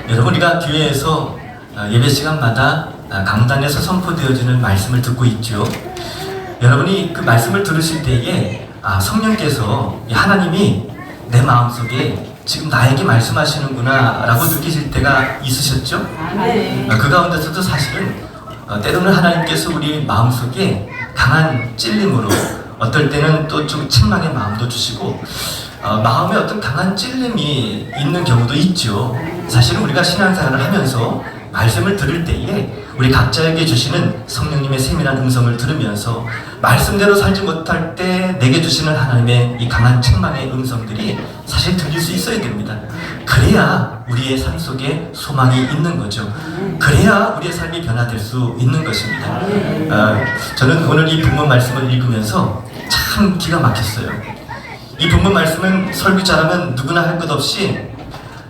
여러분, 우리가 교회에서 예배 시간마다 강단에서 선포되어지는 말씀을 듣고 있죠. 여러분이 그 말씀을 들으실 때에 성령께서 하나님이 내 마음속에 지금 나에게 말씀하시는구나 라고 느끼실 때가 있으셨죠? 그 가운데서도 사실은 때로는 하나님께서 우리 마음속에 강한 찔림으로, 어떨 때는 또 좀 책망의 마음도 주시고 마음에 어떤 강한 찔림이 있는 경우도 있죠. 사실은 우리가 신앙생활을 하면서 말씀을 들을 때에 우리 각자에게 주시는 성령님의 세밀한 음성을 들으면서 말씀대로 살지 못할 때 내게 주시는 하나님의 이 강한 책망의 음성들이 사실 들릴 수 있어야 됩니다. 그래야 우리의 삶 속에 소망이 있는 거죠. 그래야 우리의 삶이 변화될 수 있는 것입니다. 저는 오늘 이 본문 말씀을 읽으면서 참 기가 막혔어요. 이 본문 말씀은 설교자라면 누구나 할 것 없이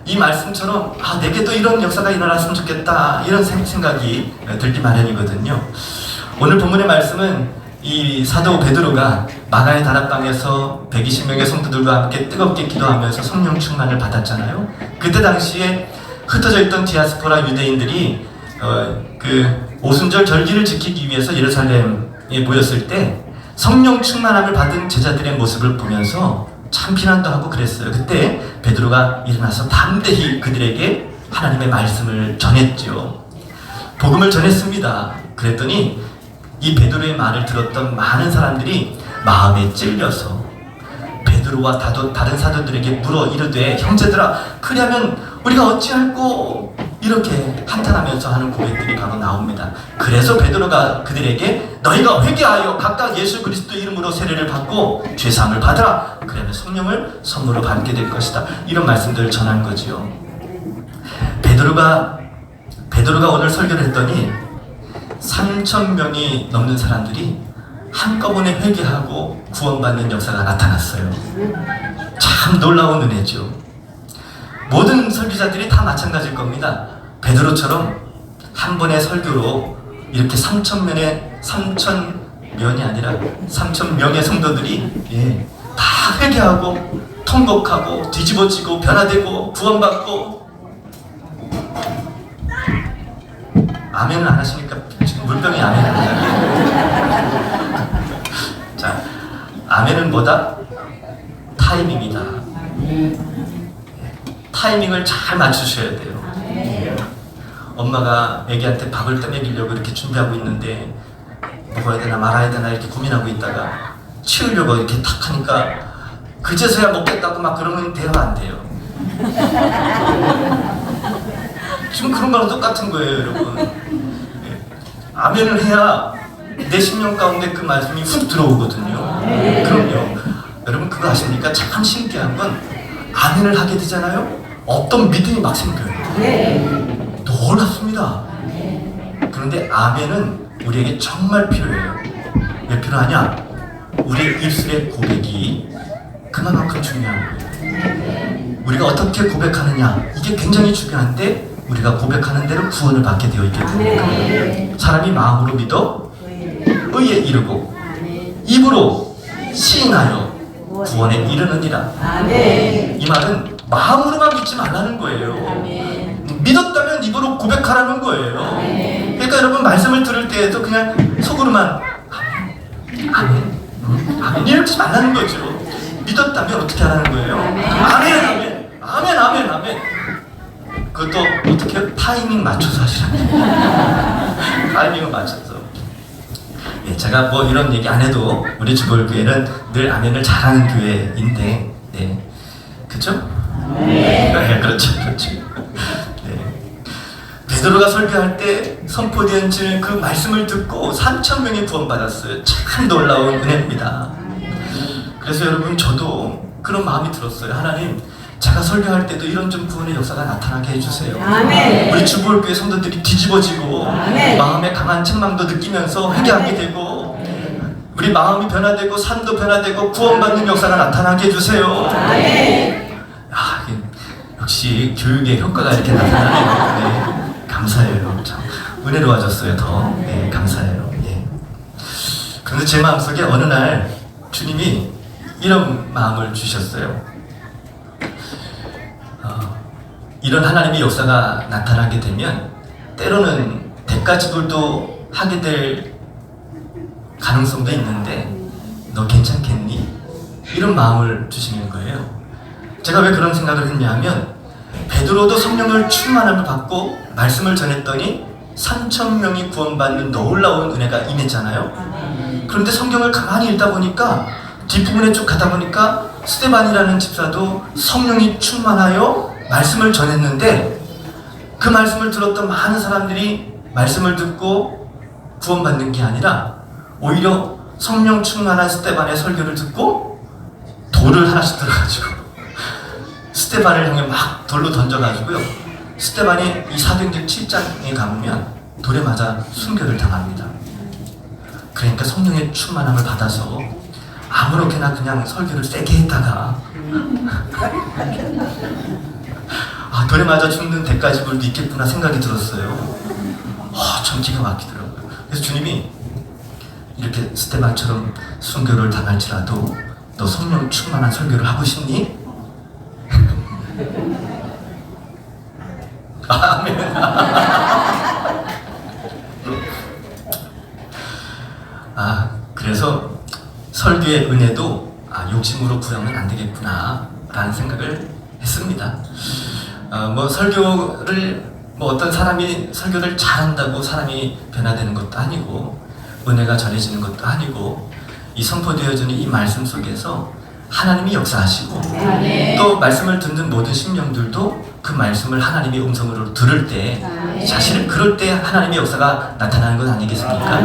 이 말씀처럼 내게도 이런 역사가 일어났으면 좋겠다, 이런 생각이 들기 마련이거든요. 오늘 본문의 말씀은 이 사도 베드로가 마가의 다락방에서 120명의 성도들과 함께 뜨겁게 기도하면서 성령 충만을 받았잖아요. 그때 당시에 흩어져 있던 디아스포라 유대인들이 그 오순절 절기를 지키기 위해서 예루살렘에 모였을 때 성령 충만함을 받은 제자들의 모습을 보면서 참 비난도 하고 그랬어요. 그때 베드로가 일어나서 담대히 그들에게 하나님의 말씀을 전했죠. 복음을 전했습니다. 그랬더니 이 베드로의 말을 들었던 많은 사람들이 마음에 찔려서 베드로와 다른 사도들에게 물어 이르되, 형제들아, 그러면 우리가 어찌할꼬, 이렇게 한탄하면서 하는 고백들이 바로 나옵니다. 그래서 베드로가 그들에게 너희가 회개하여 각각 예수 그리스도 이름으로 세례를 받고 죄사함을 받으라. 그러면 성령을 선물로 받게 될 것이다. 이런 말씀들을 전한 거지요. 베드로가 오늘 설교를 했더니 3,000명이 넘는 사람들이 한꺼번에 회개하고 구원받는 역사가 나타났어요. 참 놀라운 은혜죠. 모든 설교자들이 다 마찬가지일 겁니다. 베드로처럼 한 번의 설교로 이렇게 3,000명이 아니라 3,000명의 성도들이 다 회개하고 통곡하고 뒤집어지고 변화되고 구원받고. 아멘은 안 하시니까 지금 물병이 아멘을 하잖아요. 자, 아멘은 뭐다? 타이밍이다. 타이밍을 잘 맞추셔야 돼요. 엄마가 애기한테 밥을 떠먹이려고 이렇게 준비하고 있는데 먹어야 되나 말아야 되나 이렇게 고민하고 있다가 치우려고 이렇게 탁 하니까 그제서야 먹겠다고 막 그러면 대화 안 돼요. 지금 그런 거랑 똑같은 거예요, 여러분. 아멘을 해야 내 심령 가운데 그 말씀이 훅 들어오거든요. 그럼요. 여러분 그거 아십니까? 참 신기한 건 아멘을 하게 되잖아요. 어떤 믿음이 막 생겨요. 놀랍습니다. 그런데 아멘은 우리에게 정말 필요해요. 왜 필요하냐? 우리의 입술의 고백이 그만큼 중요한 거예요. 우리가 어떻게 고백하느냐, 이게 굉장히 중요한데 우리가 고백하는 대로 구원을 받게 되어 있게 됩니다. 사람이 마음으로 믿어 의에 이르고 입으로 시인하여 구원에 이르느니라. 이 말은 마음으로만 믿지 말라는 거예요. 믿었다면 입으로 고백하라는 거예요. 그러니까 여러분 말씀을 들을 때에도 그냥 속으로만 아멘, 아멘 이러지 말라는 거죠. 믿었다면 어떻게 하라는 거예요? 아멘, 아멘, 아멘, 아멘, 아멘. 그것도 어떻게 타이밍 맞춰서 하시라는 거예요. 타이밍을 맞춰서. 제가 뭐 이런 얘기 안 해도 우리 주보교회는 늘 아멘을 잘하는 교회인데, 그렇죠? 네, 그렇죠, 그렇죠. 베드로가 설교할 때 선포된 그 말씀을 듣고 3,000명이 구원받았어요. 참 놀라운 은혜입니다. 그래서 여러분 저도 그런 마음이 들었어요. 하나님, 제가 설교할 때도 이런 좀 구원의 역사가 나타나게 해주세요. 아멘. 우리 주보교회 성도들이 뒤집어지고 아멘. 마음에 강한 책망도 느끼면서 회개하게 되고 우리 마음이 변화되고 삶도 변화되고 구원받는 역사가 나타나게 해주세요. 아멘. 역시 교육의 효과가 이렇게 나타나네요. 감사해요. 참 은혜로워졌어요. 더 감사해요. 그런데 제 마음속에 어느 날 주님이 이런 마음을 주셨어요. 이런 하나님의 역사가 나타나게 되면 때로는 대가지불도 하게 될 가능성도 있는데 너 괜찮겠니? 이런 마음을 주시는 거예요. 제가 왜 그런 생각을 했냐면 베드로도 성령을 충만함을 받고 말씀을 전했더니 3,000명이 구원받는 놀라운 은혜가 임했잖아요. 그런데 성경을 가만히 읽다 보니까 뒷부분에 쭉 가다 보니까 스데반이라는 집사도 성령이 충만하여 말씀을 전했는데 그 말씀을 들었던 많은 사람들이 말씀을 듣고 구원받는 게 아니라 오히려 성령 충만한 스데반의 설교를 듣고 돌을 하나씩 들어가지고 스데반을 향해 막 돌로 던져가지고요. 스데반이 이 사도행전 7장에 가보면 돌에 맞아 순교를 당합니다. 그러니까 성령의 충만함을 받아서 아무렇게나 그냥 설교를 세게 했다가 아, 돌에 맞아 죽는 대가지불도 있겠구나 생각이 들었어요. 참 기가 막히더라고요. 그래서 주님이 이렇게 스데반처럼 순교를 당할지라도 너 성령 충만한 설교를 하고 싶니? 아멘. 그래서 설교의 은혜도 욕심으로 구하면 안 되겠구나 라는 생각을 했습니다. 설교를 어떤 사람이 설교를 잘한다고 사람이 변화되는 것도 아니고 은혜가 전해지는 것도 아니고 이 선포되어지는 이 말씀 속에서 하나님이 역사하시고 또 말씀을 듣는 모든 심령들도 그 말씀을 하나님의 음성으로 들을 때 자신은 그럴 때 하나님의 역사가 나타나는 것 아니겠습니까?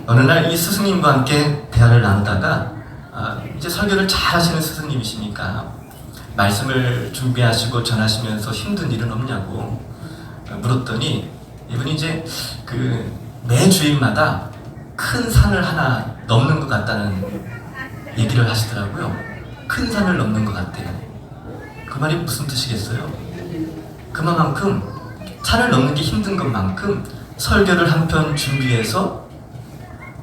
어느 날 이 스승님과 함께 대화를 나누다가 이제 설교를 잘 하시는 스승님이시니까 말씀을 준비하시고 전하시면서 힘든 일은 없냐고 물었더니 이분이 이제 매 주일마다 큰 산을 하나 넘는 것 같다는 얘기를 하시더라고요. 큰 산을 넘는 것 같대요. 그 말이 무슨 뜻이겠어요? 그만큼 산을 넘는 게 힘든 것만큼 설교를 한 편 준비해서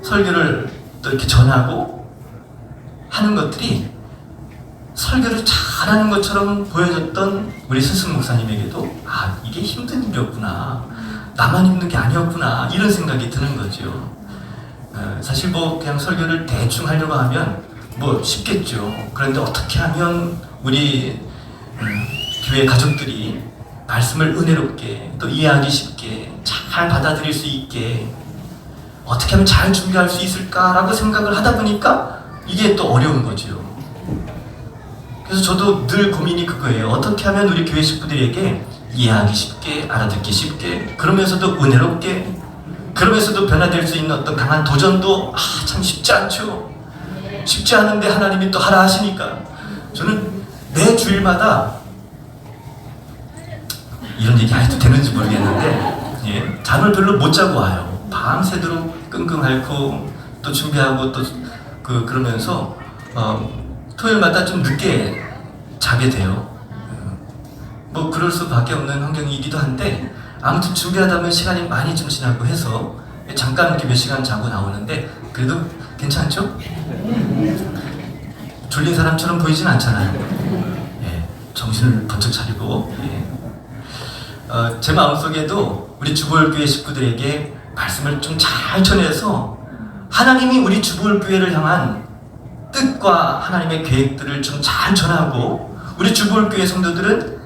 설교를 또 이렇게 전하고 하는 것들이 설교를 잘하는 것처럼 보여졌던 우리 스승 목사님에게도 이게 힘든 일이었구나, 나만 힘든 게 아니었구나 이런 생각이 드는 거죠. 사실 그냥 설교를 대충 하려고 하면 쉽겠죠. 그런데 어떻게 하면 우리 교회 가족들이 말씀을 은혜롭게 또 이해하기 쉽게 잘 받아들일 수 있게 어떻게 하면 잘 준비할 수 있을까라고 생각을 하다 보니까 이게 또 어려운 거죠. 그래서 저도 늘 고민이 그거예요. 어떻게 하면 우리 교회 식구들에게 이해하기 쉽게, 알아듣기 쉽게, 그러면서도 은혜롭게, 그러면서도 변화될 수 있는 어떤 강한 도전도 참 쉽지 않죠. 쉽지 않은데 하나님이 또 하라 하시니까 저는 매 주일마다 이런 얘기 해도 되는지 모르겠는데 잠을 별로 못 자고 와요. 밤새도록 끙끙 앓고 또 준비하고 또 그러면서 토요일마다 좀 늦게 자게 돼요. 그럴 수밖에 없는 환경이기도 한데 아무튼 준비하다 보면 시간이 많이 좀 지나고 해서 잠깐 이렇게 몇 시간 자고 나오는데 그래도 괜찮죠? 졸린 사람처럼 보이진 않잖아요. 정신을 번쩍 차리고 제 마음속에도 우리 주보울교회 식구들에게 말씀을 좀 잘 전해서 하나님이 우리 주보울교회를 향한 뜻과 하나님의 계획들을 좀 잘 전하고 우리 주보울교회 성도들은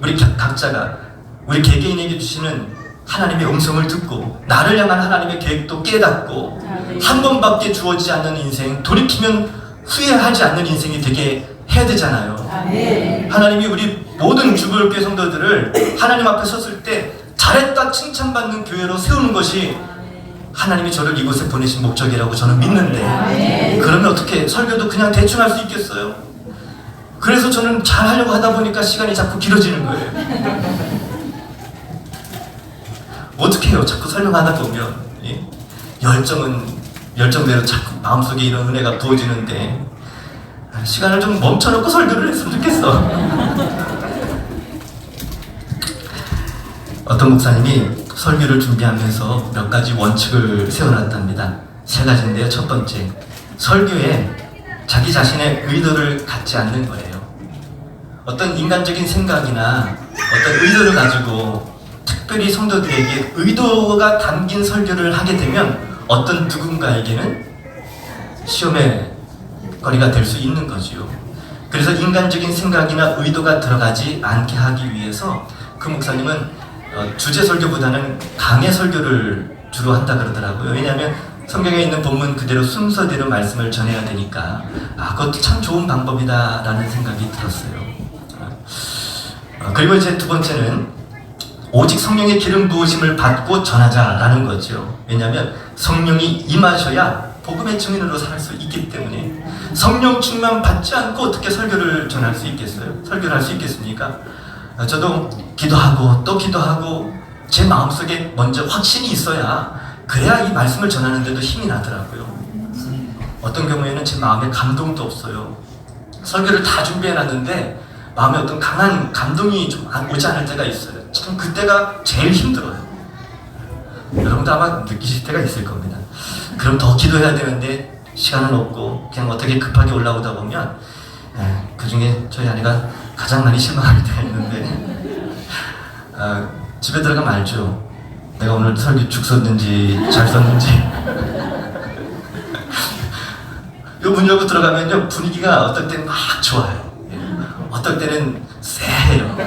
우리 각자가 우리 개개인에게 주시는 하나님의 음성을 듣고 나를 향한 하나님의 계획도 깨닫고 한 번밖에 주어지지 않는 인생, 돌이키면 후회하지 않는 인생이 되게 해야 되잖아요. 하나님이 우리 모든 주보울교회 성도들을 하나님 앞에 섰을 때 잘했다 칭찬받는 교회로 세우는 것이 하나님이 저를 이곳에 보내신 목적이라고 저는 믿는데 그러면 어떻게 설교도 그냥 대충 할 수 있겠어요? 그래서 저는 잘 하려고 하다 보니까 시간이 자꾸 길어지는 거예요. 어떻게 해요? 자꾸 설명하다 보면 열정대로 자꾸 마음속에 이런 은혜가 부어지는데 시간을 좀 멈춰놓고 설교를 했으면 좋겠어. 어떤 목사님이 설교를 준비하면서 몇 가지 원칙을 세워놨답니다. 3가지인데요. 첫 번째, 설교에 자기 자신의 의도를 갖지 않는 거예요. 어떤 인간적인 생각이나 어떤 의도를 가지고 특별히 성도들에게 의도가 담긴 설교를 하게 되면 어떤 누군가에게는 시험의 거리가 될 수 있는 거지요. 그래서 인간적인 생각이나 의도가 들어가지 않게 하기 위해서 그 목사님은 주제 설교보다는 강해 설교를 주로 한다 그러더라고요. 왜냐하면 성경에 있는 본문 그대로 순서대로 말씀을 전해야 되니까 그것도 참 좋은 방법이다라는 생각이 들었어요. 그리고 이제 두 번째는 오직 성령의 기름 부으심을 받고 전하자라는 거죠. 왜냐하면 성령이 임하셔야 복음의 증인으로 살 수 있기 때문에 성령 충만 받지 않고 어떻게 설교를 전할 수 있겠어요? 설교를 할 수 있겠습니까? 저도 기도하고 또 기도하고 제 마음속에 먼저 확신이 있어야 그래야 이 말씀을 전하는데도 힘이 나더라고요. 어떤 경우에는 제 마음에 감동도 없어요. 설교를 다 준비해놨는데 마음에 어떤 강한 감동이 좀 오지 않을 때가 있어요. 참 그때가 제일 힘들어요. 여러분도 아마 느끼실 때가 있을 겁니다. 그럼 더 기도해야 되는데 시간은 없고 그냥 어떻게 급하게 올라오다 보면 그 중에 저희 아내가 가장 많이 실망할 때가 있는데 집에 들어가면 알죠. 내가 오늘 설교 죽 썼는지 잘 썼는지. 이 문 열고 들어가면요 분위기가 어떨 때는 막 좋아요. 어떨 때는 쎄해요.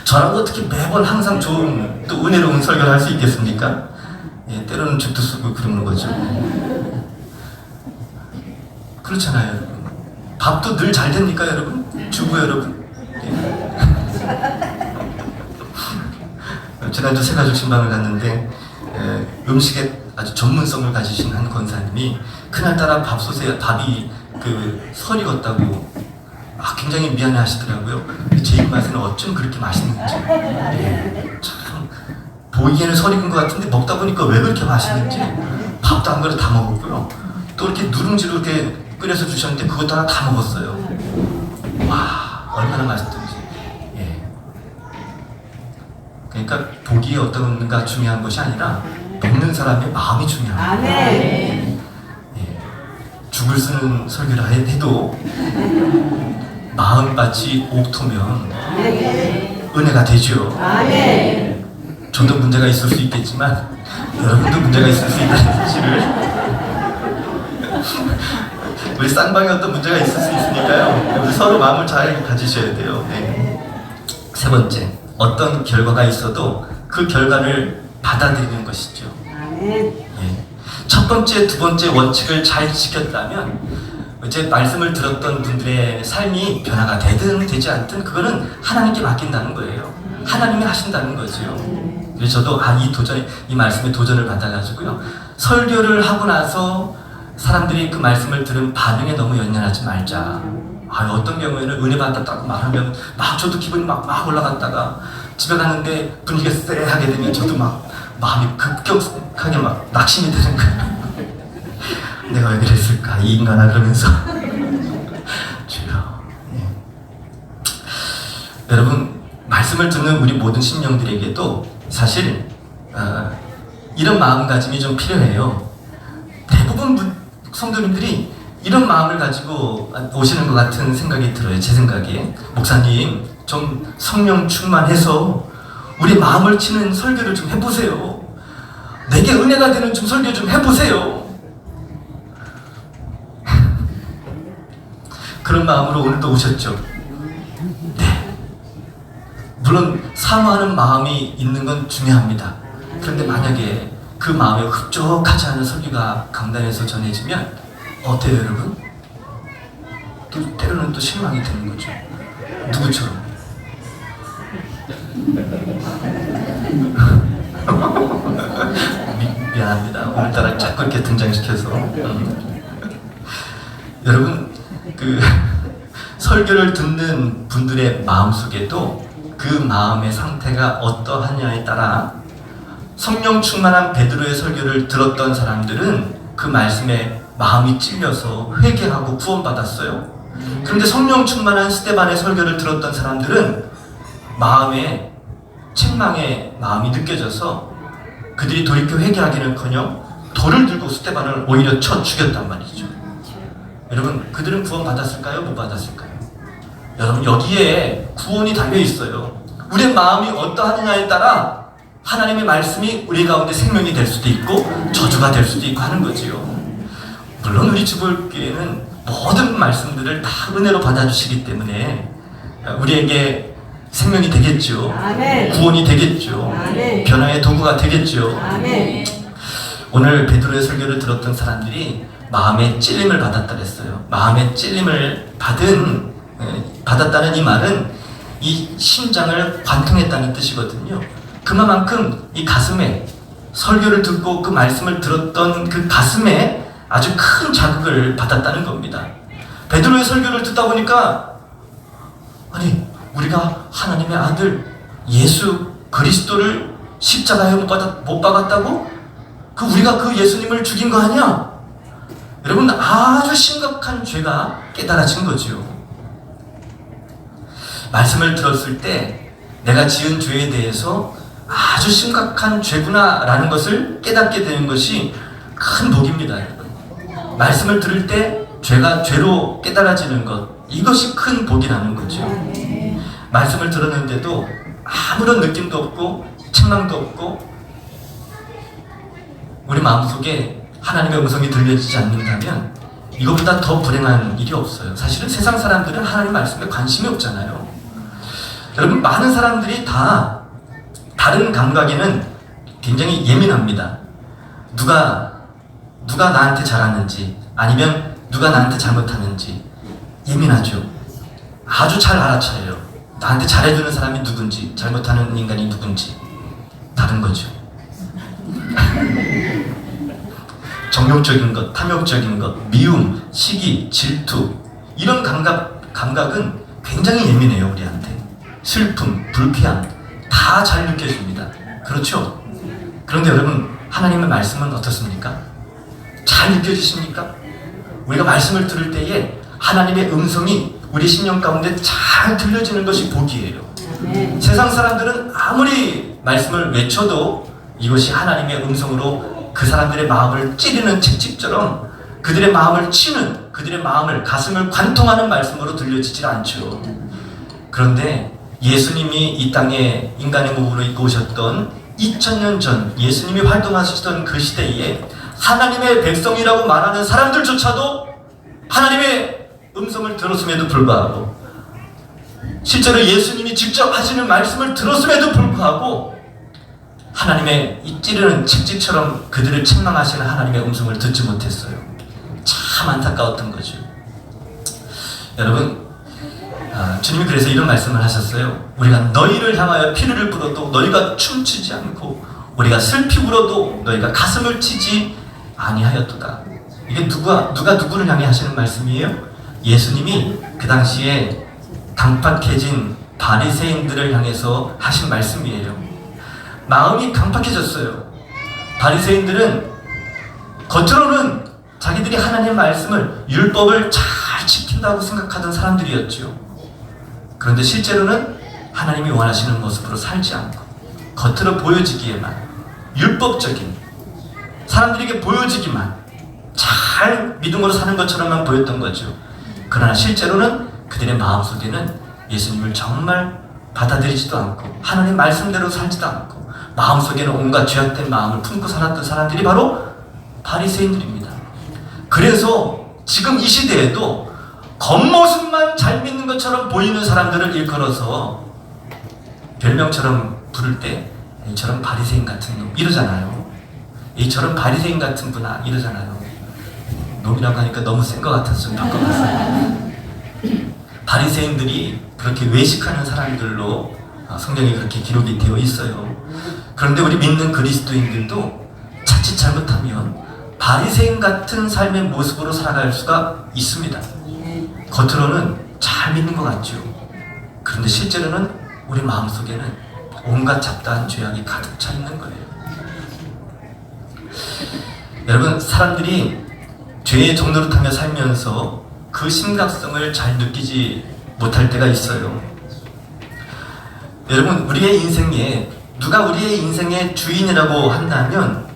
저라고 어떻게 매번 항상 좋은 또 은혜로운 설교를 할 수 있겠습니까? 때로는 죽도 쓰고 그러는 거죠. 그렇잖아요. 밥도 늘 잘 됩니까 여러분? 주부 여러분? 지난주 새가족 신방을 갔는데 음식에 아주 전문성을 가지신 한 권사님이 그날따라 밥솥에 밥이 설이 익었다고 굉장히 미안해 하시더라고요. 제 입맛에는 어쩜 그렇게 맛있는지. 참 보이기에는 설이 익은 것 같은데 먹다 보니까 왜 그렇게 맛있는지 밥도 한 그릇 다 먹었고요. 또 이렇게 누룽지로 이렇게 끓여서 주셨는데 그것도 하나 다 먹었어요. 와 얼마나 맛있던지. 그러니까 보기에 어떤가 중요한 것이 아니라 먹는 사람의 마음이 중요합니다. 죽을 쓰는 설교를 해도 마음밭이 옥토면 은혜가 되죠. 저도 문제가 있을 수 있겠지만 여러분도 문제가 있을 수 있다는 사실을 우리 쌍방에 어떤 문제가 있을 수 있으니까요. 우리 서로 마음을 잘 가지셔야 돼요. 세 번째, 어떤 결과가 있어도 그 결과를 받아들이는 것이죠. 첫 번째, 두 번째 원칙을 잘 지켰다면 이제 말씀을 들었던 분들의 삶이 변화가 되든 되지 않든 그거는 하나님께 맡긴다는 거예요. 하나님이 하신다는 거죠. 그래서 저도 이 말씀에 도전을 받아가지고요. 설교를 하고 나서 사람들이 그 말씀을 들은 반응에 너무 연연하지 말자. 어떤 경우에는 은혜 받았다고 말하면 저도 기분이 막 올라갔다가 집에 가는데 분위기가 쎄하게 되면 저도 마음이 급격하게 낙심이 되는 거예요. 내가 왜 그랬을까 이 인간아 그러면서 주여. 여러분 말씀을 듣는 우리 모든 심령들에게도 사실 이런 마음가짐이 좀 필요해요. 대부분 성도님들이 이런 마음을 가지고 오시는 것 같은 생각이 들어요. 제 생각에 목사님 좀 성령 충만해서 우리 마음을 치는 설교를 좀 해보세요. 내게 은혜가 되는 좀 설교 좀 해보세요. 그런 마음으로 오늘도 오셨죠? 네. 물론 사모하는 마음이 있는 건 중요합니다. 그런데 만약에 그 마음에 흡족하지 않은 설교가 강단에서 전해지면 어때요 여러분? 때로는 또 실망이 되는 거죠. 누구처럼? 미안합니다. 오늘따라 자꾸 이렇게 등장시켜서 여러분 설교를 듣는 분들의 마음속에도 그 마음의 상태가 어떠하냐에 따라 성령 충만한 베드로의 설교를 들었던 사람들은 그 말씀에 마음이 찔려서 회개하고 구원받았어요. 그런데 성령 충만한 스데반의 설교를 들었던 사람들은 마음에 책망의 마음이 느껴져서 그들이 돌이켜 회개하기는커녕 돌을 들고 스데반을 오히려 쳐 죽였단 말이죠. 여러분, 그들은 구원 받았을까요? 못 받았을까요? 여러분, 여기에 구원이 달려 있어요. 우리의 마음이 어떠하느냐에 따라 하나님의 말씀이 우리 가운데 생명이 될 수도 있고 저주가 될 수도 있고 하는 거지요. 물론 우리 주보교회는 모든 말씀들을 다 은혜로 받아주시기 때문에 우리에게 생명이 되겠죠. 아멘. 구원이 되겠죠. 아멘. 변화의 도구가 되겠죠. 아멘. 오늘 베드로의 설교를 들었던 사람들이 마음의 찔림을 받았다 그랬어요. 마음의 찔림을 받았다는 이 말은 이 심장을 관통했다는 뜻이거든요. 그만큼 이 가슴에, 설교를 듣고 그 말씀을 들었던 그 가슴에 아주 큰 자극을 받았다는 겁니다. 베드로의 설교를 듣다 보니까, 아니, 우리가 하나님의 아들 예수 그리스도를 십자가에 못 박았다고? 우리가 그 예수님을 죽인 거 아니야? 여러분, 아주 심각한 죄가 깨달아진 거죠. 말씀을 들었을 때 내가 지은 죄에 대해서 아주 심각한 죄구나 라는 것을 깨닫게 되는 것이 큰 복입니다. 여러분, 말씀을 들을 때 죄가 죄로 깨달아지는 것, 이것이 큰 복이라는 거죠. 말씀을 들었는데도 아무런 느낌도 없고 책망도 없고 우리 마음속에 하나님의 음성이 들려지지 않는다면 이것보다 더 불행한 일이 없어요. 사실은 세상 사람들은 하나님 말씀에 관심이 없잖아요. 여러분, 많은 사람들이 다 다른 감각에는 굉장히 예민합니다. 누가 나한테 잘하는지 아니면 누가 나한테 잘못하는지 예민하죠. 아주 잘 알아차려요. 나한테 잘해주는 사람이 누군지, 잘못하는 인간이 누군지. 다른 거죠. 정욕적인 것, 탐욕적인 것, 미움, 시기, 질투, 이런 감각은 굉장히 예민해요. 우리한테 슬픔, 불쾌함 다 잘 느껴집니다. 그렇죠? 그런데 여러분, 하나님의 말씀은 어떻습니까? 잘 느껴지십니까? 우리가 말씀을 들을 때에 하나님의 음성이 우리 심령 가운데 잘 들려지는 것이 복이에요. 세상 사람들은 아무리 말씀을 외쳐도 이것이 하나님의 음성으로 그 사람들의 마음을 찌르는 채찍처럼 그들의 마음을 치는, 그들의 마음을, 가슴을 관통하는 말씀으로 들려지질 않죠. 그런데 예수님이 이 땅에 인간의 몸으로 입고 오셨던 2000년 전 예수님이 활동하시던 그 시대에 하나님의 백성이라고 말하는 사람들조차도 하나님의 음성을 들었음에도 불구하고, 실제로 예수님이 직접 하시는 말씀을 들었음에도 불구하고 하나님의 이 찌르는 책찍처럼 그들을 책망하시는 하나님의 음성을 듣지 못했어요. 참 안타까웠던 거죠. 여러분, 주님이 그래서 이런 말씀을 하셨어요. 우리가 너희를 향하여 피를 불어도 너희가 춤추지 않고 우리가 슬피 울어도 너희가 가슴을 치지 아니하였도다. 이게 누가 누구를 향해 하시는 말씀이에요? 예수님이 그 당시에 강팍해진 바리새인들을 향해서 하신 말씀이에요. 마음이 강팍해졌어요. 바리새인들은 겉으로는 자기들이 하나님의 말씀을, 율법을 잘 지킨다고 생각하던 사람들이었죠. 그런데 실제로는 하나님이 원하시는 모습으로 살지 않고 겉으로 보여지기에만, 율법적인, 사람들에게 보여지기만, 잘 믿음으로 사는 것처럼만 보였던 거죠. 그러나 실제로는 그들의 마음속에는 예수님을 정말 받아들이지도 않고 하나님 말씀대로 살지도 않고 마음속에는 온갖 죄악된 마음을 품고 살았던 사람들이 바로 바리새인들입니다. 그래서 지금 이 시대에도 겉모습만 잘 믿는 것처럼 보이는 사람들을 일컬어서 별명처럼 부를 때 이처럼 바리새인 같은 놈 이러잖아요. 이처럼 바리새인 같은 분아 이러잖아요. 놈이라고 하니까 너무 센 것 같아서 좀 바꿔봤어요. 바리새인들이 그렇게 외식하는 사람들로 성경에 그렇게 기록이 되어 있어요. 그런데 우리 믿는 그리스도인들도 자칫 잘못하면 바리새인 같은 삶의 모습으로 살아갈 수가 있습니다. 겉으로는 잘 믿는 것 같죠. 그런데 실제로는 우리 마음속에는 온갖 잡다한 죄악이 가득 차 있는 거예요. 여러분, 사람들이 죄의 종노릇하며 살면서 그 심각성을 잘 느끼지 못할 때가 있어요. 여러분, 우리의 인생에 누가 우리의 인생의 주인이라고 한다면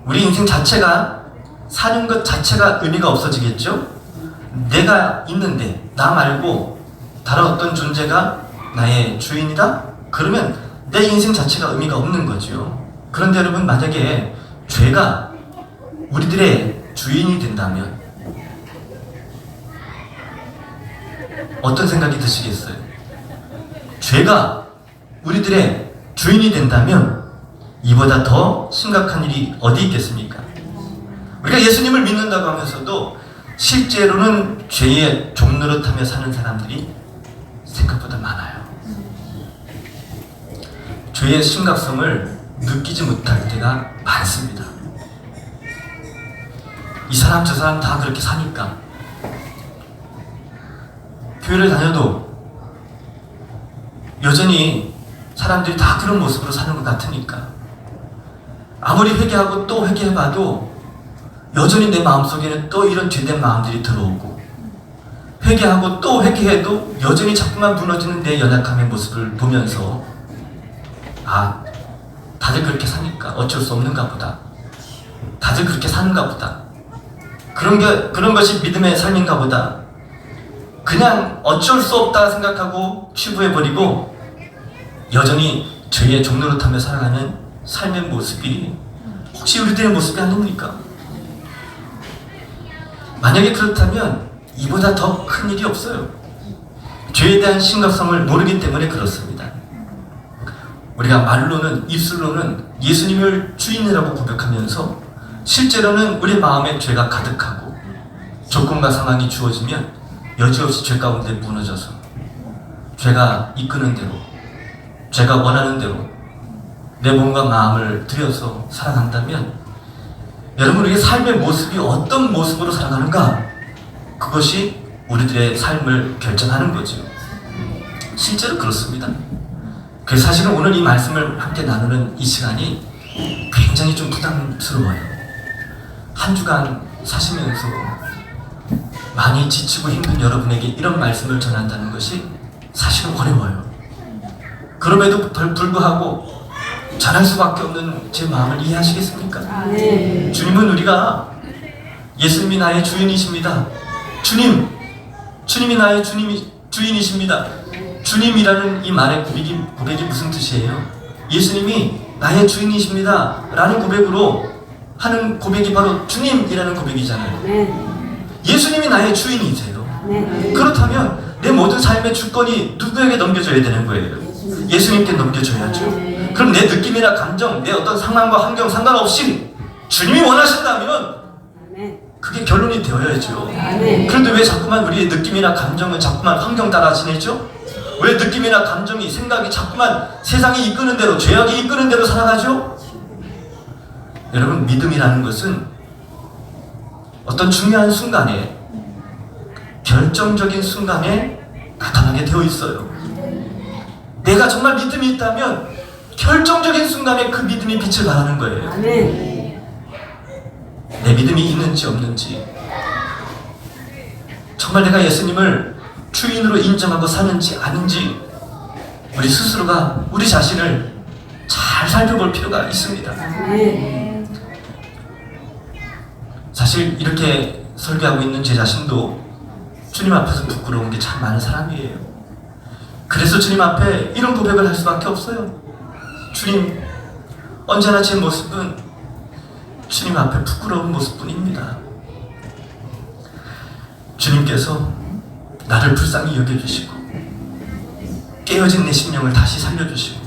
우리 인생 자체가 사는 것 자체가 의미가 없어지겠죠? 내가 있는데 나 말고 다른 어떤 존재가 나의 주인이다? 그러면 내 인생 자체가 의미가 없는 거죠. 그런데 여러분, 만약에 죄가 우리들의 주인이 된다면 어떤 생각이 드시겠어요? 죄가 우리들의 주인이 된다면 이보다 더 심각한 일이 어디 있겠습니까? 우리가 예수님을 믿는다고 하면서도 실제로는 죄의 종노릇하며 사는 사람들이 생각보다 많아요. 죄의 심각성을 느끼지 못할 때가 많습니다. 이 사람 저 사람 다 그렇게 사니까, 교회를 다녀도 여전히 사람들이 다 그런 모습으로 사는 것 같으니까, 아무리 회개하고 또 회개해봐도 여전히 내 마음속에는 또 이런 죄된 마음들이 들어오고, 회개하고 또 회개해도 여전히 자꾸만 무너지는 내 연약함의 모습을 보면서, 아, 다들 그렇게 사니까 어쩔 수 없는가 보다, 다들 그렇게 사는가 보다, 그런 것이 믿음의 삶인가 보다, 그냥 어쩔 수 없다 생각하고 취부해버리고 여전히 죄의 종노릇하며 살아가는 삶의 모습이 혹시 우리들의 모습이 아닙니까? 만약에 그렇다면 이보다 더 큰 일이 없어요. 죄에 대한 심각성을 모르기 때문에 그렇습니다. 우리가 말로는, 입술로는 예수님을 주인이라고 고백하면서 실제로는 우리 마음에 죄가 가득하고 조건과 상황이 주어지면 여지없이 죄 가운데 무너져서 죄가 이끄는 대로, 죄가 원하는 대로 내 몸과 마음을 들여서 살아간다면, 여러분, 우리의 삶의 모습이 어떤 모습으로 살아가는가, 그것이 우리들의 삶을 결정하는 거죠. 실제로 그렇습니다. 그래서 사실은 오늘 이 말씀을 함께 나누는 이 시간이 굉장히 좀 부담스러워요. 한 주간 사시면서 많이 지치고 힘든 여러분에게 이런 말씀을 전한다는 것이 사실은 어려워요. 그럼에도 불구하고 전할 수밖에 없는 제 마음을 이해하시겠습니까? 네. 주님은 우리가 예수님이 나의 주인이십니다. 주님이 나의 주인이십니다. 주님이라는 이 말의 고백이 무슨 뜻이에요? 예수님이 나의 주인이십니다 라는 고백으로 하는 고백이 바로 주님이라는 고백이잖아요. 네. 예수님이 나의 주인이세요. 네. 그렇다면 내 모든 삶의 주권이 누구에게 넘겨줘야 되는 거예요? 예수님께 넘겨줘야죠. 그럼 내 느낌이나 감정, 내 어떤 상황과 환경 상관없이 주님이 원하신다면 그게 결론이 되어야죠. 그런데 왜 자꾸만 우리의 느낌이나 감정은 자꾸만 환경 따라 지내죠? 왜 느낌이나 감정이, 생각이 자꾸만 세상이 이끄는 대로, 죄악이 이끄는 대로 살아가죠? 여러분, 믿음이라는 것은 어떤 중요한 순간에, 결정적인 순간에 나타나게 되어 있어요. 내가 정말 믿음이 있다면 결정적인 순간에 그 믿음이 빛을 발하는 거예요. 내 믿음이 있는지 없는지, 정말 내가 예수님을 주인으로 인정하고 사는지 아닌지, 우리 스스로가 우리 자신을 잘 살펴볼 필요가 있습니다. 사실 이렇게 설교하고 있는 제 자신도 주님 앞에서 부끄러운 게 참 많은 사람이에요. 그래서 주님 앞에 이런 고백을 할 수밖에 없어요. 주님, 언제나 제 모습은 주님 앞에 부끄러운 모습뿐입니다. 주님께서 나를 불쌍히 여겨주시고 깨어진 내 심령을 다시 살려주시고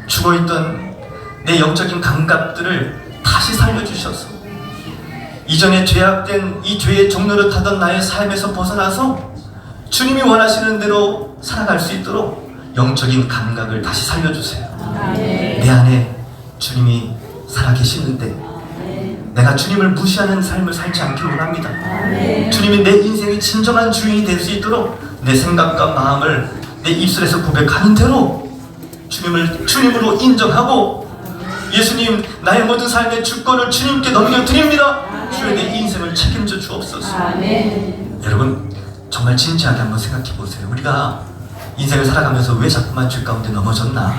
죽어있던 내 영적인 감각들을 다시 살려주셔서 이전에 죄악된 이 죄의 종로를 타던 나의 삶에서 벗어나서 주님이 원하시는 대로 살아갈 수 있도록 영적인 감각을 다시 살려주세요. 내 안에 주님이 살아계시는데 내가 주님을 무시하는 삶을 살지 않길 원합니다. 주님이 내 인생의 진정한 주인이 될 수 있도록 내 생각과 마음을 내 입술에서 고백하는 대로 주님을 주님으로 인정하고, 예수님, 나의 모든 삶의 주권을 주님께 넘겨드립니다. 주의 내 인생을 책임져 주옵소서. 여러분, 정말 진지하게 한번 생각해 보세요. 우리가 인생을 살아가면서 왜 자꾸만 죄 가운데 넘어졌나?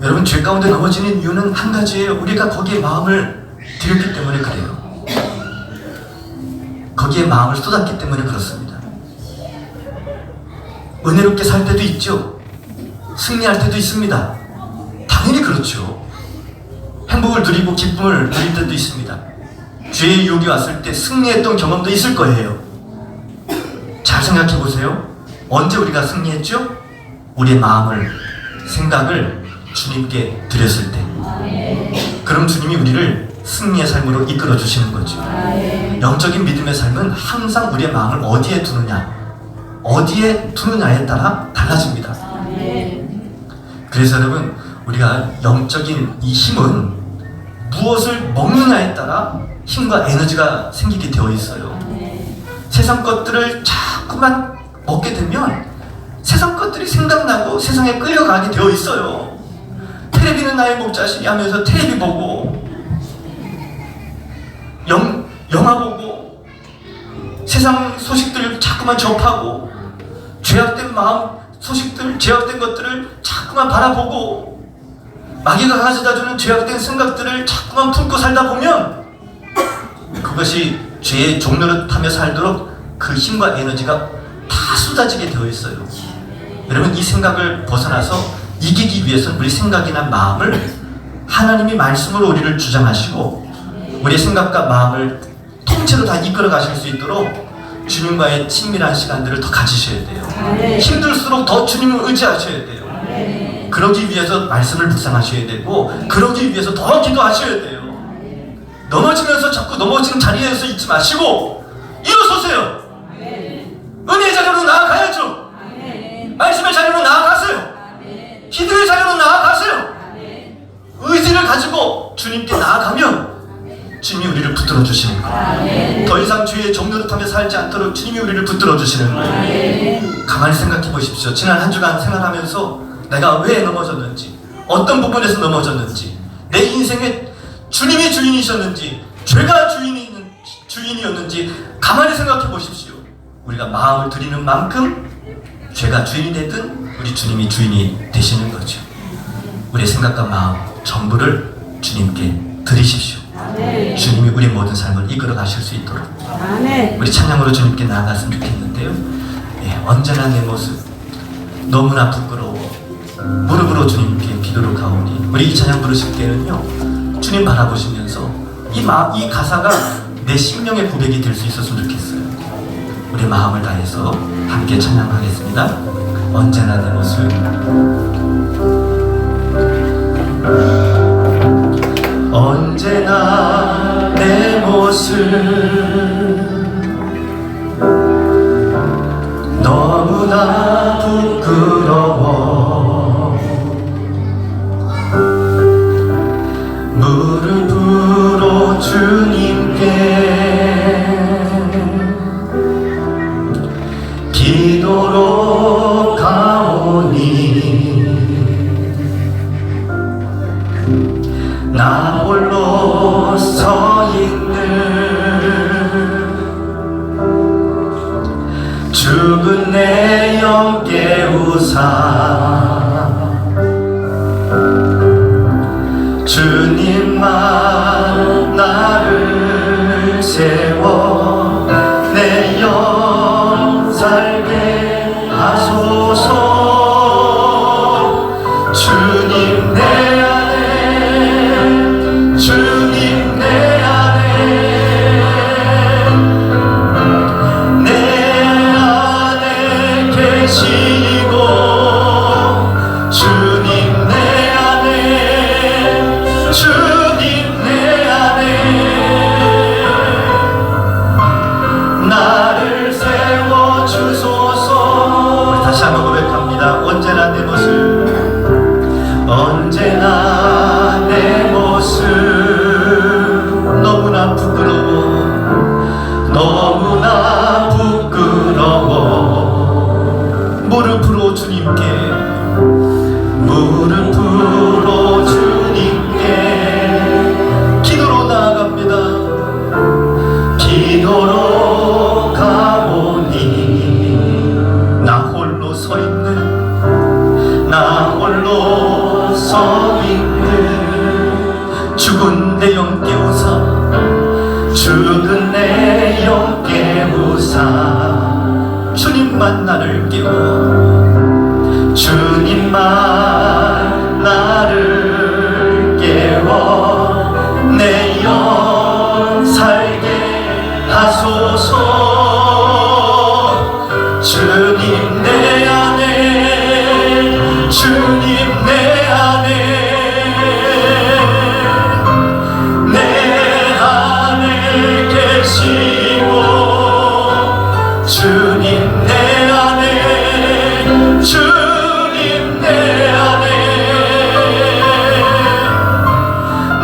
여러분, 죄 가운데 넘어지는 이유는 한 가지예요. 우리가 거기에 마음을 들였기 때문에 그래요. 거기에 마음을 쏟았기 때문에 그렇습니다. 은혜롭게 살 때도 있죠. 승리할 때도 있습니다. 당연히 그렇죠. 행복을 누리고 기쁨을 누릴 때도 있습니다. 죄의 유혹이 왔을 때 승리했던 경험도 있을 거예요. 잘 생각해 보세요. 언제 우리가 승리했죠? 우리의 마음을, 생각을 주님께 드렸을 때. 그럼 주님이 우리를 승리의 삶으로 이끌어 주시는 거죠. 영적인 믿음의 삶은 항상 우리의 마음을 어디에 두느냐에 따라 달라집니다. 그래서 여러분, 우리가 영적인 이 힘은 무엇을 먹느냐에 따라 힘과 에너지가 생기게 되어 있어요. 세상 것들을 자꾸만 먹게 되면 세상 것들이 생각나고 세상에 끌려가게 되어 있어요. 텔레비는 나의 목자식이 하면서 텔레비 보고 영화 보고 세상 소식들을 자꾸만 접하고 죄악된 마음 소식들, 죄악된 것들을 자꾸만 바라보고 마귀가 가져다주는 죄악된 생각들을 자꾸만 품고 살다 보면 그것이 죄의 종노릇하며 살도록 그 힘과 에너지가 다 쏟아지게 되어 있어요. 여러분, 이 생각을 벗어나서 이기기 위해서는 우리 생각이나 마음을 하나님이 말씀으로 우리를 주장하시고 우리의 생각과 마음을 통째로 다 이끌어 가실 수 있도록 주님과의 친밀한 시간들을 더 가지셔야 돼요. 힘들수록 더 주님을 의지하셔야 돼요. 그러기 위해서 말씀을 묵상하셔야 되고 그러기 위해서 더 기도하셔야 돼요. 넘어지면서 자꾸 넘어지는 자리에서 있지 마시고 일어서세요. 은혜의 자리로 나아가야죠. 말씀의 자리로 나아가세요. 기도의 자리로 나아가세요. 의지를 가지고 주님께 나아가면 주님이 우리를 붙들어 주시는 거예요. 더 이상 죄의 종노릇하며 살지 않도록 주님이 우리를 붙들어 주시는 거예요. 가만히 생각해 보십시오. 지난 한 주간 생활하면서 내가 왜 넘어졌는지, 어떤 부분에서 넘어졌는지, 내 인생에 주님이 주인이셨는지, 죄가 주인이었는지 가만히 생각해 보십시오. 우리가 마음을 드리는 만큼 죄가 주인이 되든 우리 주님이 주인이 되시는 거죠. 우리의 생각과 마음 전부를 주님께 드리십시오. 주님이 우리 모든 삶을 이끌어 가실 수 있도록 우리 찬양으로 주님께 나아갔으면 좋겠는데요. 언제나 내 모습 너무나 부끄러워 무릎으로 주님께 기도로 가오니, 우리 이 찬양 부르실 때는요 주님 바라보시면서 이 가사가 내 심령의 고백이 될 수 있었으면 좋겠어요. 우리 마음을 다해서 함께 찬양하겠습니다. 언제나 내 모습, 언제나 내 모습 너무나 부끄러워 무릎으로 주님께 기도로 가오니 나 홀로 서 있는 죽은 내 영 깨우사 주님만 나를 세워 내 영 살게 하소서. 주님 내 안에, 주님 내 안에 계시고 주님 내 안에, 주님 내 안에 나를 세워주소서. 다시 한번 고백합니다. 언제나 내 모습, 언제나 내 모습 너무나 부끄러워, 너무나 부끄러워 무릎으로 주님께, 무릎으로 주님께 기도로 나아갑니다. 기도로 가오니 나 홀로 서 있는, 나 홀로 서 있는 죽은 내 영 깨우사, 죽은 내 영 깨우사 주님만 나를 깨워 내 영 살게 하소서. 주님 내 안에, 주님 내 안에, 내 안에 계시고, 주님 내 안에, 주님 내 안에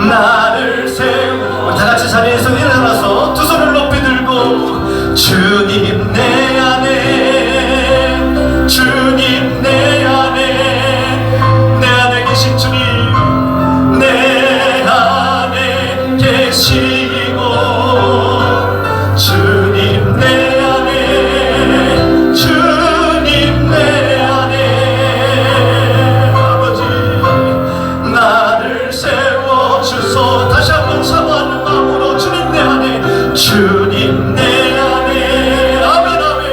나를 세우고. 다같이 자리에서 일어나서 두 손을 높이 들고, 주님 내 안에, 주님 내 안에, 내 안에 계신 주님, 내 안에 계시고, 주님 내 안에, 주님 내 안에 아버지 나를 세워주소. 다시 한번 사모하는 마음으로 주님 내 안에, 주님 내 안에, 아멘 아멘.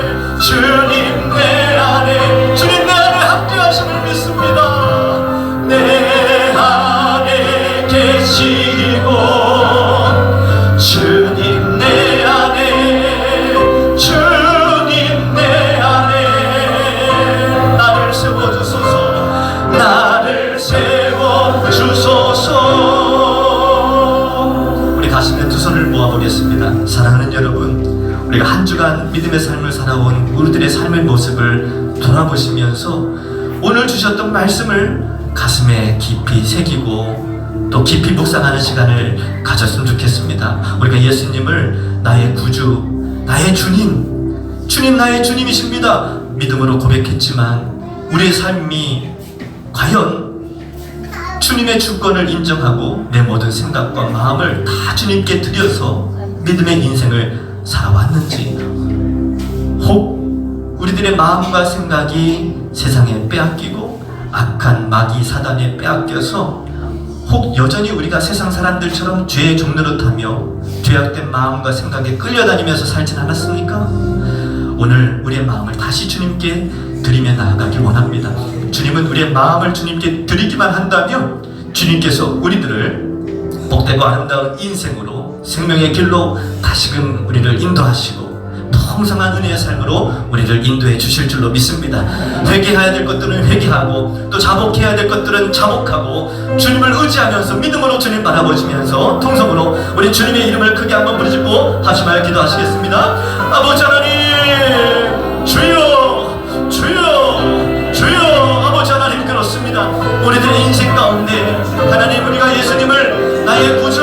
주님 내 안에, 주님 내 안에 함께 하심을 믿습니다. 내 안에 계시고, 주님 내 안에, 주님 내 안에 나를 세워주소서, 나를 세워주소서. 우리 가슴에 두 손을 모아보겠습니다. 사랑하는 여러분, 우리가 한 주간 믿음의 삶을 살아온 우리들의 삶의 모습을 돌아보시면서 오늘 주셨던 말씀을 가슴에 깊이 새기고 또 깊이 묵상하는 시간을 가졌으면 좋겠습니다. 우리가 예수님을 나의 구주, 나의 주님, 주님 나의 주님이십니다 믿음으로 고백했지만 우리의 삶이 과연 주님의 주권을 인정하고 내 모든 생각과 마음을 다 주님께 드려서 믿음의 인생을 살아왔는지, 혹 우리들의 마음과 생각이 세상에 빼앗기고 악한 마귀 사단에 빼앗겨서 혹 여전히 우리가 세상 사람들처럼 죄의 종로로 타며 죄악된 마음과 생각에 끌려다니면서 살진 않았습니까? 오늘 우리의 마음을 다시 주님께 드리며 나아가길 원합니다. 주님은 우리의 마음을 주님께 드리기만 한다면 주님께서 우리들을 복되고 아름다운 인생으로, 생명의 길로 다시금 우리를 인도하시고 풍성한 은혜의 삶으로 우리를 인도해 주실 줄로 믿습니다. 회개해야 될 것들은 회개하고 또 자복해야 될 것들은 자복하고 주님을 의지하면서 믿음으로 주님 바라보시면서 통성으로 우리 주님의 이름을 크게 한번 부르짖고 하시마여 기도하시겠습니다. 아버지 하나님, 주여 주여 주여. 아버지 하나님, 그렇습니다. 우리들의 인생 가운데 하나님, 우리가 예수님을 나의 구주,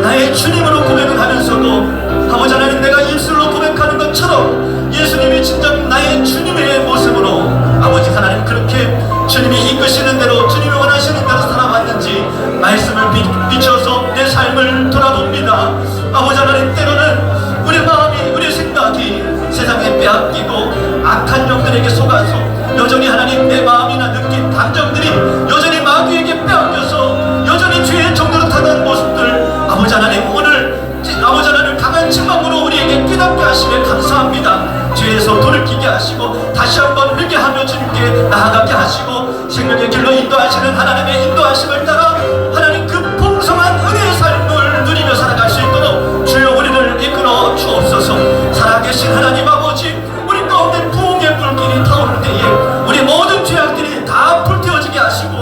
나의 주님으로 고백을 하면서도 아버지 하나님, 내가 입술로 고백하는 것처럼 예수님이 진정 나의 주님의 모습으로 아버지 하나님 그렇게 주님이 이끄시는 대로, 주님이 원하시는 대로 살아왔는지 말씀을 비춰서 내 삶을 돌아봅니다. 아버지 하나님, 때로는 우리 마음이, 우리 생각이 세상에 빼앗기고 악한 영들에게 속아서 여전히 하나님 내 마음이나 느낌, 감정들이 여전히 마귀에게 빼앗겨서 여전히 죄의 정도로 타는 모습들, 아버지 하나님 오늘 아버지 하나님 강한 책망으로 우리에게 깨닫게 하시며 감사합니다. 죄에서 돌이키게 하시고 다시 한번 회개하며 주님께 나아가게 하시고 생명의 길로 인도하시는 하나님의 인도하심을 따라 하나님 그 풍성한 은혜의 삶을 누리며 살아갈 수 있도록 주여 우리를 이끌어 주옵소서. 살아계신 하나님 아버지, 우리 가운데 부흥의 불길이 타오를 때에 우리 모든 죄악들이 다 불태워지게 하시고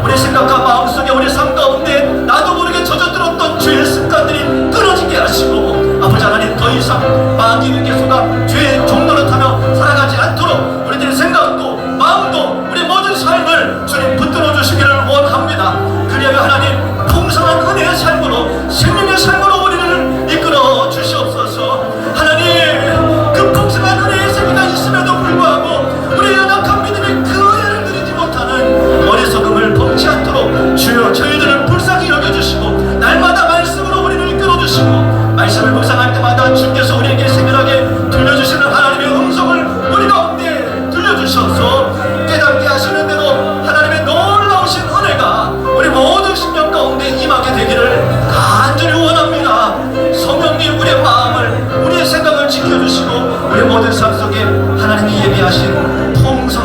우리 생각과 마음속에 우리 삶 가운데 나도 모르게 젖어들었던 죄의 습관들이 끊어지게 하시고 아버지 하나님, 더 이상 마귀에게 속아 죄의 종로를 타며 살아가지 않도록 우리들의 생각도 마음도 우리 모든 삶을 주님 붙들어 주시기를 원합니다. 그리하여 하나님 풍성한 은혜의 삶으로, 생명의 삶으로 우리를 이끌어 주시옵소서. 하나님, 그 풍성한 은혜의 세계가 있음에도 불구하고 우리 연약한 믿음의 그 은혜를 누리지 못하는 어리석음을 범치 않도록 주여 저희들을 불쌍히 여겨주시고 날마다 말씀으로 우리를 이끌어주시고 말씀을 묵상할 때마다 주께서 우리에게 세밀하게 들려주시는 하나님의 음성을 우리 가운데 들려주셔서 깨닫게 하시는 대로 하나님의 놀라우신 은혜가 우리 모든 심령 가운데 임하게 되기를 간절히 원합니다. 성령님, 우리의 마음을, 우리의 생각을 지켜주시고 우리 모든 삶 속에 하나님이 예비하신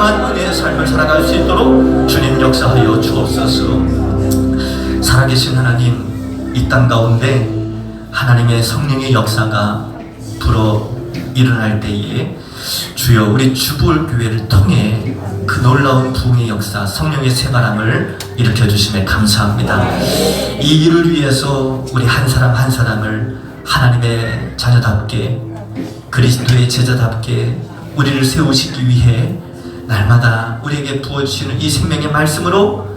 풍성한 은혜의 삶을 살아갈 수 있도록 주님 역사하여 주옵소서. 살아계신 하나님, 이 땅 가운데 하나님의 성령의 역사가 불어 일어날 때에 주여 우리 주보울교회를 통해 그 놀라운 부흥의 역사, 성령의 새바람을 일으켜주심에 감사합니다. 이 일을 위해서 우리 한 사람 한 사람을 하나님의 자녀답게, 그리스도의 제자답게 우리를 세우시기 위해 날마다 우리에게 부어주시는 이 생명의 말씀으로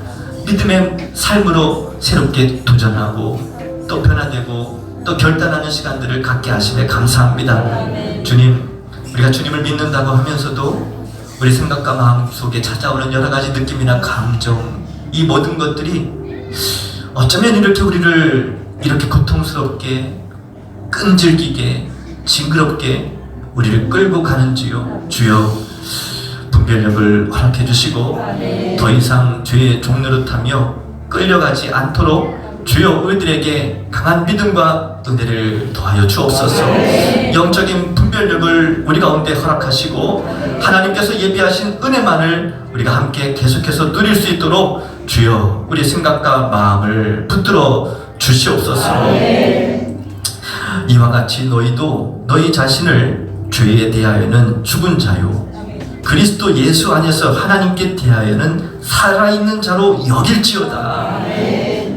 믿음의 삶으로 새롭게 도전하고 또 변화되고 또 결단하는 시간들을 갖게 하심에 감사합니다. 주님, 우리가 주님을 믿는다고 하면서도 우리 생각과 마음 속에 찾아오는 여러 가지 느낌이나 감정, 이 모든 것들이 어쩌면 이렇게 우리를 이렇게 고통스럽게 끈질기게 징그럽게 우리를 끌고 가는지요. 주여 분별력을 허락해 주시고 더 이상 죄의 종노릇하며 끌려가지 않도록 주여 우리들에게 강한 믿음과 은혜를 더하여 주옵소서. 영적인 분별력을 우리 가운데 허락하시고 하나님께서 예비하신 은혜만을 우리가 함께 계속해서 누릴 수 있도록 주여 우리 생각과 마음을 붙들어 주시옵소서. 이와 같이 너희도 너희 자신을 죄에 대하여는 죽은 자요 그리스도 예수 안에서 하나님께 대하여는 살아있는 자로 여길지어다.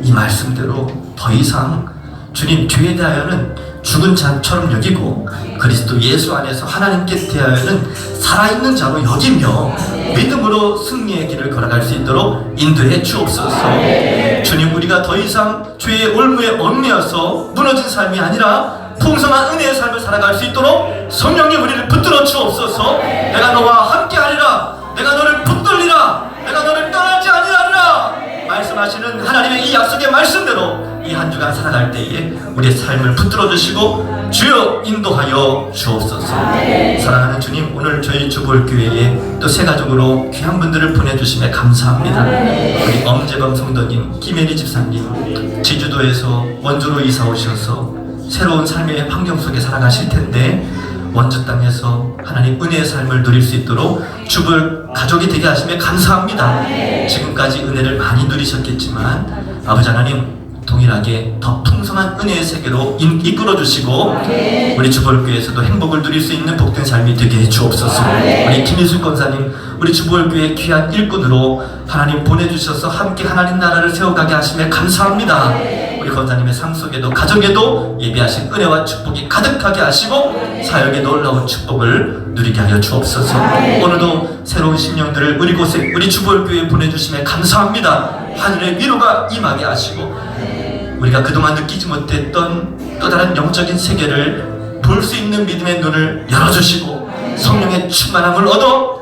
이 말씀대로 더 이상 주님 죄에 대하여는 죽은 자처럼 여기고 그리스도 예수 안에서 하나님께 대하여는 살아있는 자로 여기며 믿음으로 승리의 길을 걸어갈 수 있도록 인도해 주옵소서. 주님, 우리가 더 이상 죄의 올무에 얽매여서 무너진 삶이 아니라 풍성한 은혜의 삶을 살아갈 수 있도록 성령님 우리를 붙들어 주옵소서. 내가 너와 함께하리라, 내가 너를 붙들리라, 내가 너를 떠나지 아니하리라 말씀하시는 하나님의 이 약속의 말씀대로 이 한 주간 살아갈 때에 우리의 삶을 붙들어 주시고 주여 인도하여 주옵소서. 사랑하는 주님, 오늘 저희 주보울교회에 또 새 가족으로 귀한 분들을 보내주심에 감사합니다. 우리 엄재범 성도님, 김혜리 집사님, 제주도에서 원주로 이사 오셔서 새로운 삶의 환경 속에 살아가실 텐데 원주 땅에서 하나님 은혜의 삶을 누릴 수 있도록 주볼 가족이 되게 하심에 감사합니다. 지금까지 은혜를 많이 누리셨겠지만 아버지 하나님 동일하게 더 풍성한 은혜의 세계로 이끌어 주시고 우리 주보울교회에서도 행복을 누릴 수 있는 복된 삶이 되게 해 주옵소서. 우리 김희수 권사님, 우리 주보울교회 귀한 일꾼으로 하나님 보내주셔서 함께 하나님 나라를 세워가게 하심에 감사합니다. 우리 권사님의 삶 속에도 가정에도 예비하신 은혜와 축복이 가득하게 하시고 사역의 놀라운 축복을 누리게 하여 주옵소서. 오늘도 새로운 심령들을 우리 곳에 우리 주보울교회에 보내주심에 감사합니다. 하늘의 위로가 임하게 하시고 우리가 그동안 느끼지 못했던 또 다른 영적인 세계를 볼 수 있는 믿음의 눈을 열어주시고 성령의 충만함을 얻어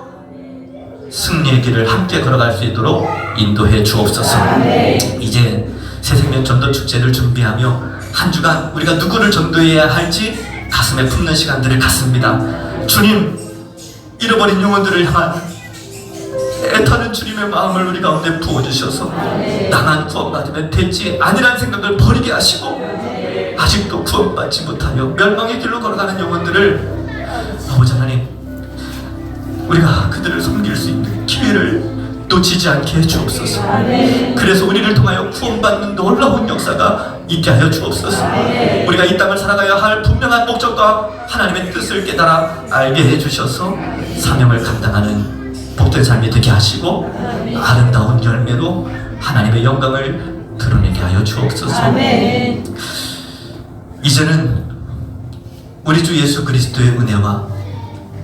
승리의 길을 함께 걸어갈 수 있도록 인도해 주옵소서. 이제 새생명 전도 축제를 준비하며 한 주간 우리가 누구를 전도해야 할지 가슴에 품는 시간들을 갖습니다. 주님, 잃어버린 영혼들을 향한 애타는 주님의 마음을 우리 가운데 부어주셔서 나만 구원받으면 되지 아니란 생각을 버리게 하시고 아직도 구원받지 못하여 멸망의 길로 걸어가는 영혼들을 아버지 하나님 우리가 그들을 섬길 수 있는 기회를 놓치지 않게 해주옵소서. 그래서 우리를 통하여 구원받는 놀라운 역사가 있게 하여 주옵소서. 우리가 이 땅을 살아가야 할 분명한 목적과 하나님의 뜻을 깨달아 알게 해주셔서 사명을 감당하는 복된 삶이 되게 하시고 아름다운 열매로 하나님의 영광을 드러내게 하여 주옵소서. 이제는 우리 주 예수 그리스도의 은혜와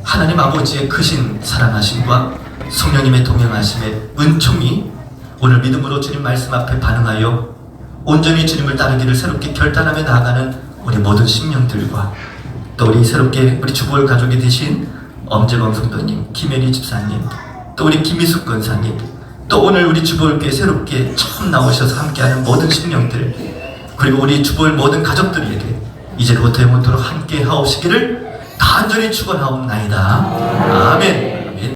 하나님 아버지의 크신 사랑하심과 성령님의 동행하심의 은총이 오늘 믿음으로 주님 말씀 앞에 반응하여 온전히 주님을 따르기를 새롭게 결단하며 나아가는 우리 모든 심령들과 또 우리 새롭게 우리 주보울 가족이 되신 엄재범 성도님, 김혜리 집사님, 또 우리 김희숙 권사님, 또 오늘 우리 주보울교회 새롭게 처음 나오셔서 함께하는 모든 심령들, 그리고 우리 주보울 모든 가족들에게 이제부터 영원토록 함께 하옵시기를 간절히 축원하옵나이다. 아멘.